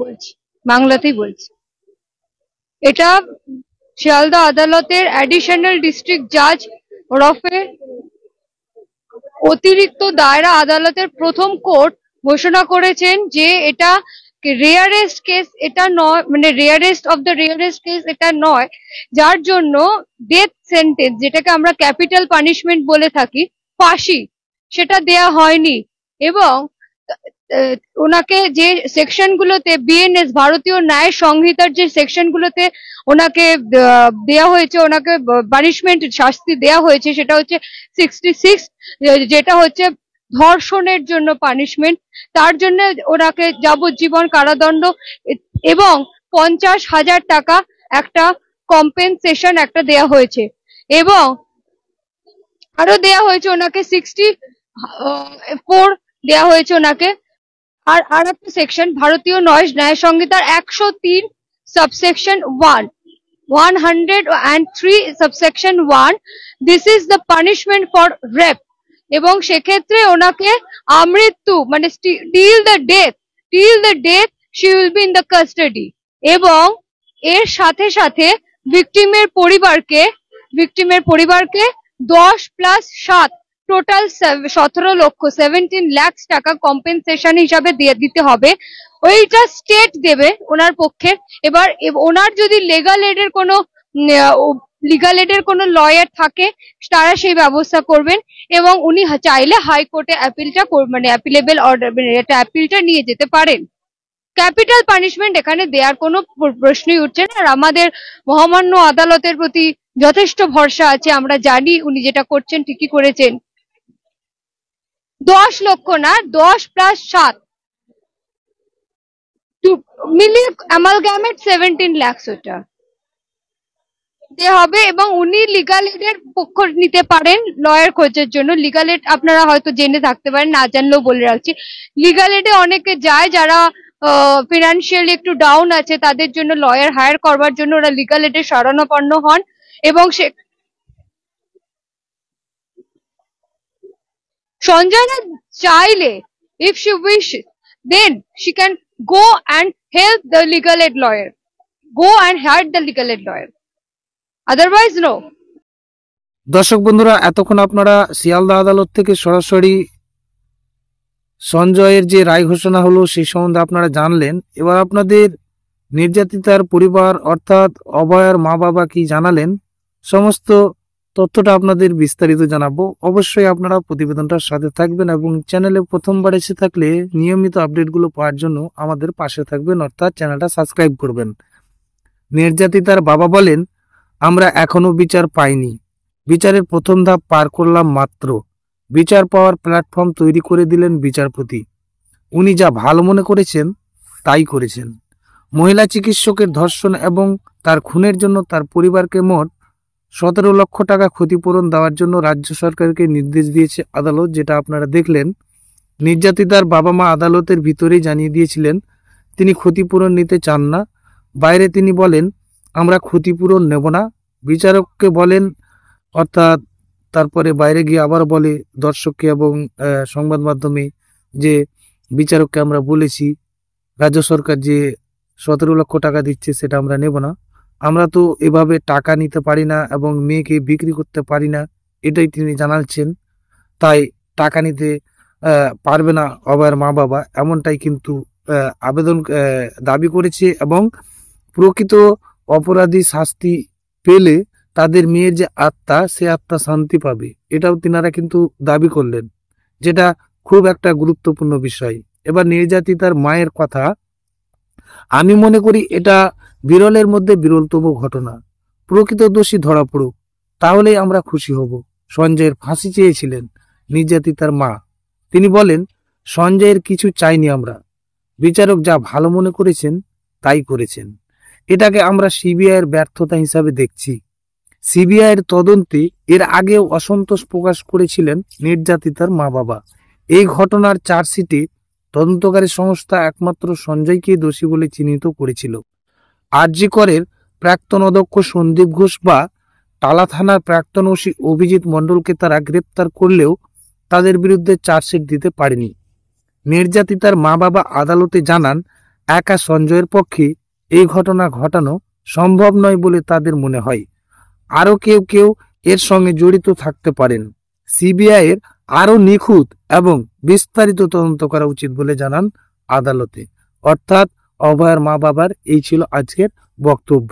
বলছি, বাংলাতেই বলছি। এটা শিয়ালদা আদালতের অ্যাডিশনাল ডিস্ট্রিক্ট জাজ ওরফে অতিরিক্ত দায়রা আদালতের প্রথম কোর্ট ঘোষণা করেছেন যে এটা রেয়ারেস্ট কেস এটা নয়, মানে rarest of the rarest case এটা নয়, যার জন্য ডেথ সেন্টেন্স, যেটাকে আমরা ক্যাপিটাল পানিশমেন্ট বলে থাকি, ফাঁসি, সেটা দেয়া হয়নি। এবং ওনাকে যে সেকশন গুলোতে বিএনএস ভারতীয় ন্যায় সংহিতার যে সেকশন গুলোতে ওনাকে দেয়া হয়েছে, ওনাকে পানিশমেন্ট শাস্তি দেয়া হয়েছে, সেটা হচ্ছে 66, যেটা হচ্ছে ধর্ষণের জন্য পানিশমেন্ট। তার জন্য ওনাকে যাবজ্জীবন কারাদণ্ড এবং 50,000 টাকা একটা কম্পেনসেশন একটা দেয়া হয়েছে। এবং আরো দেয়া হয়েছে ওনাকে 64 দেয়া হয়েছে ওনাকে। আর একটা সেকশন ভারতীয় ন্যায় সংহিতার 103 subsection 103 subsection 1, this is the punishment for rape. এবং সেক্ষেত্রে ওনাকে আমৃত্যু, মানে till the death she will be in the custody. এবং এর সাথে সাথে ভিকটিমের পরিবারকে 10+7 টোটাল 17 লাখ টাকা কম্পেনসেশন হিসাবে দিতে হবে। ওইটা স্টেট দেবে ওনার পক্ষে। এবার ওনার যদি লিগাল এডের কোনো লয়ার থাকে, তারা সেই ব্যবস্থা করবেন। এবং উনি চাইলে হাইকোর্টে অ্যাপিলটা মানে অ্যাপিলেবল অর্ডার, এটা অ্যাপিলটা নিয়ে যেতে পারেন। ক্যাপিটাল পানিশমেন্ট এখানে দেওয়ার কোনো প্রশ্নই উঠছে না। আর আমাদের মহামান্য আদালতের প্রতি যথেষ্ট ভরসা আছে, আমরা জানি উনি যেটা করছেন ঠিকই করেছেন। 10 লক্ষ না, 10+7 মিলিয়ে অ্যামালগামেট 17 লাখ ওটা দিতে হবে। এবং উনি লিগাল এডের পক্ষ নিতে পারেন লয়ার খোঁজার জন্য। লিগাল এড আপনারা হয়তো জেনে থাকতে পারেন, না জানলেও বলে রাখছি, লিগাল এডে অনেকে যায় যারা ফিনান্সিয়ালি একটু ডাউন আছে, তাদের জন্য লয়ার হায়ার করবার জন্য ওরা লিগাল এডে শরণাপন্ন হন। এবং সে সঞ্জনা চাইলে, if she wishes, then she can go and help the legal aid lawyer, go and hire the legal aid lawyer, otherwise no. দর্শক বন্ধুরা, এতক্ষণ আপনারা শিয়ালদা আদালত থেকে সরাসরি সঞ্জয়ের যে রায় ঘোষণা হলো সেই সম্বন্ধে আপনারা জানলেন। এবার আপনাদের নির্যাতিতার পরিবার অর্থাৎ অভয়ার মা বাবা কি জানালেন, সমস্ত তথ্যটা আপনাদের বিস্তারিত জানাবো। অবশ্যই আপনারা প্রতিবেদনটার সাথে থাকবেন এবং চ্যানেলে প্রথমবার এসে থাকলে নিয়মিত আপডেটগুলো পাওয়ার জন্য আমাদের পাশে থাকবেন, অর্থাৎ চ্যানেলটা সাবস্ক্রাইব করবেন। নির্যাতিতার বাবা বলেন, আমরা এখনো বিচার পাইনি, বিচারের প্রথম ধাপ পার করলাম মাত্র। বিচার পাওয়ার প্ল্যাটফর্ম তৈরি করে দিলেন বিচারপতি। উনি যা ভালো মনে করেছেন তাই করেছেন। মহিলা চিকিৎসকের ধর্ষণ এবং তার খুনের জন্য তার পরিবারকে মোট 17 লক্ষ টাকা ক্ষতিপূরণ দেওয়ার জন্য রাজ্য সরকারকে নির্দেশ দিয়েছে আদালত, যেটা আপনারা দেখলেন। নির্যাতিতার বাবা মা আদালতের ভিতরেই জানিয়ে দিয়েছিলেন তিনি ক্ষতিপূরণ নিতে চান না। বাইরে তিনি বলেন, আমরা ক্ষতিপূরণ নেব না। বিচারককে বলেন, অর্থাৎ তারপরে বাইরে গিয়ে আবার বলে দর্শককে এবং সংবাদ মাধ্যমে যে বিচারককে আমরা বলেছি রাজ্য সরকার যে 17 লক্ষ টাকা দিচ্ছে সেটা আমরা নেব না। আমরা তো এভাবে টাকা নিতে পারি না এবং মেয়েকে বিক্রি করতে পারি না, এটাই তিনি জানাচ্ছেন। তাই টাকা নিতে পারবে না অভয়ের মা বাবা, এমনটাই কিন্তু আবেদন দাবি করেছে। এবং প্রকৃত অপরাধী শাস্তি পেলে তাদের মেয়ের যে আত্মা, সে আত্মা শান্তি পাবে, এটাও তিনারা কিন্তু দাবি করলেন, যেটা খুব একটা গুরুত্বপূর্ণ বিষয়। এবার নির্যাতিতার মায়ের কথা, আমি মনে করি এটা বিরলের মধ্যে বিরলতম ঘটনা। প্রকৃত দোষী ধরা পড়ুক, তাহলেই আমরা খুশি হব। সঞ্জয়ের ফাঁসি চেয়েছিলেন নির্যাতিতার মা। তিনি বলেন, সঞ্জয়ের কিছু চাইনি আমরা, বিচারক যা ভালো মনে করেছেন তাই করেছেন। এটাকে আমরা সিবিআইয়ের ব্যর্থতা হিসাবে দেখছি। সিবিআইয়ের তদন্তে এর আগেও অসন্তোষ প্রকাশ করেছিলেন নির্যাতিতার মা বাবা। এই ঘটনার চার্জশিটে তদন্তকারী সংস্থা একমাত্র সঞ্জয়কে দোষী বলে চিহ্নিত করেছিল। আরজি করের প্রাক্তন অধ্যক্ষ সন্দীপ ঘোষ বা টালা থানার প্রাক্তন ওসি অভিজিৎ মণ্ডলকে তারা গ্রেপ্তার করলেও তাদের বিরুদ্ধে চার্জশিট দিতে পারেনি। নির্যাতিতার মা বাবা আদালতে জানান, একা সঞ্জয়ের পক্ষে এই ঘটনা ঘটানো সম্ভব নয় বলে তাদের মনে হয়। আরও কেউ কেউ এর সঙ্গে জড়িত থাকতে পারেন। সিবিআই এর আরও নিখুঁত এবং বিস্তারিত তদন্ত করা উচিত বলে জানান আদালতে। অর্থাৎ অভয়ার মা বাবার এই ছিল আজকের বক্তব্য।